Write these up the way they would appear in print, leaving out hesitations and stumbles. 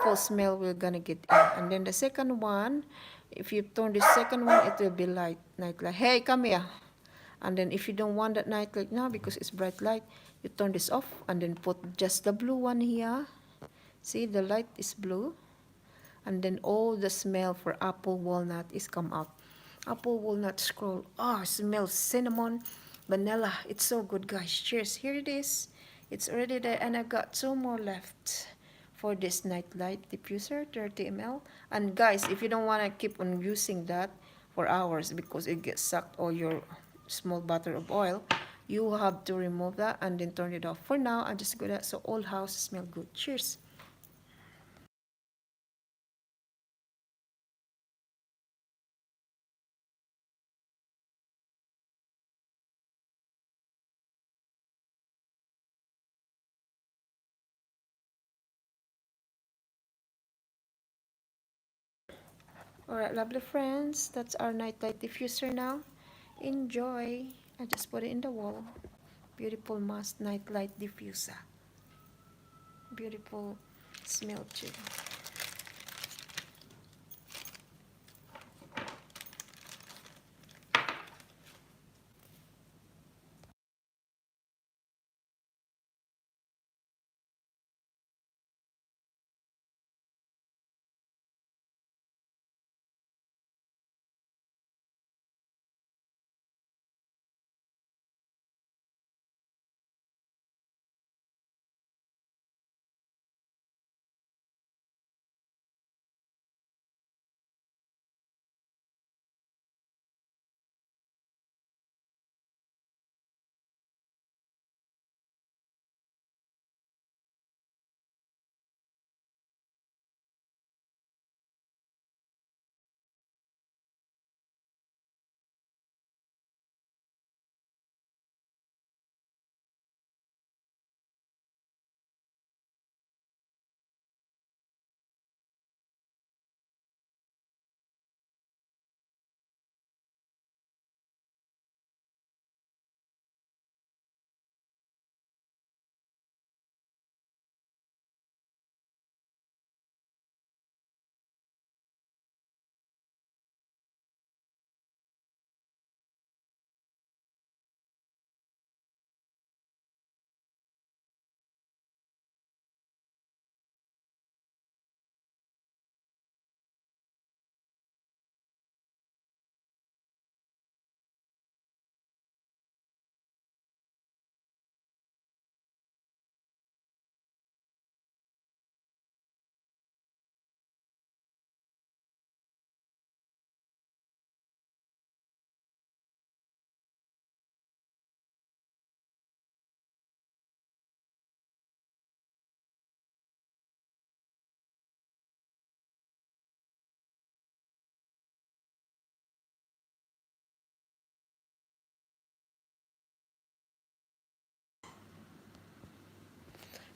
beautiful smell we're gonna get in. And then the second one, if you turn the second one, it will be light night light. Hey, come here. And then if you don't want that night light now because it's bright light, you turn this off and then put just the blue one here. See, the light is blue. And then all the smell for apple walnut is come out. Apple walnut scroll. Oh, smells cinnamon, vanilla. It's so good, guys. Cheers. Here it is. It's already there, and I got two more left for this night light diffuser, 30 ml. And guys, if you don't want to keep on using that for hours because it gets sucked all your small bottle of oil, you have to remove that and then turn it off. For now, I'm just gonna so all house smell good. Cheers. Alright, lovely friends, that's our nightlight diffuser now. Enjoy. I just put it in the wall. Beautiful mask nightlight diffuser. Beautiful smell too.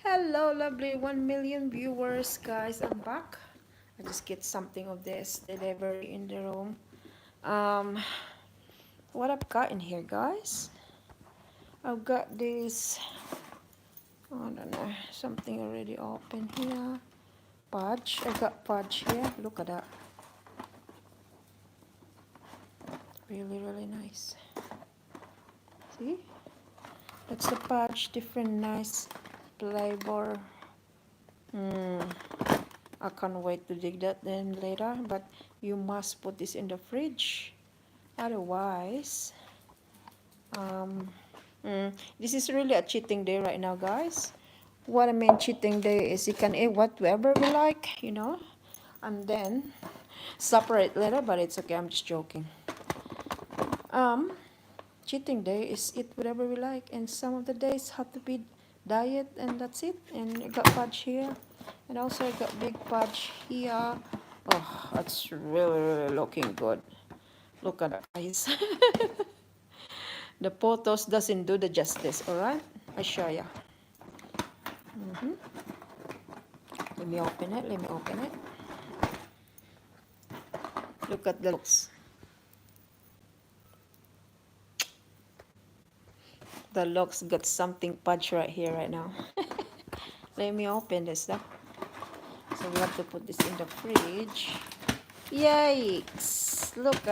Hello, lovely 1 million viewers, guys. I'm back. I just get something of this delivery in the room. Um, what I've got in here, guys? I've got this. I don't know, something already open here. Pudge. I got pudge here. Look at that. Really, really nice. See? That's the pudge. Different nice flavor. I can't wait to dig that then later. But you must put this in the fridge. Otherwise, this is really a cheating day right now, guys. What I mean cheating day is you can eat whatever we like, you know, and then separate later, but it's okay, I'm just joking. Cheating day is eat whatever we like, and some of the days have to be diet, and that's it. And I got fudge here, and also I got big fudge here. Oh, that's really, really looking good. Look at that, guys. The photos doesn't do the justice, all right? I show you. Let me open it. Let me open it. Look at the looks. The looks got something punch right here, right now. Let me open this stuff. So we have to put this in the fridge. Yikes! Look at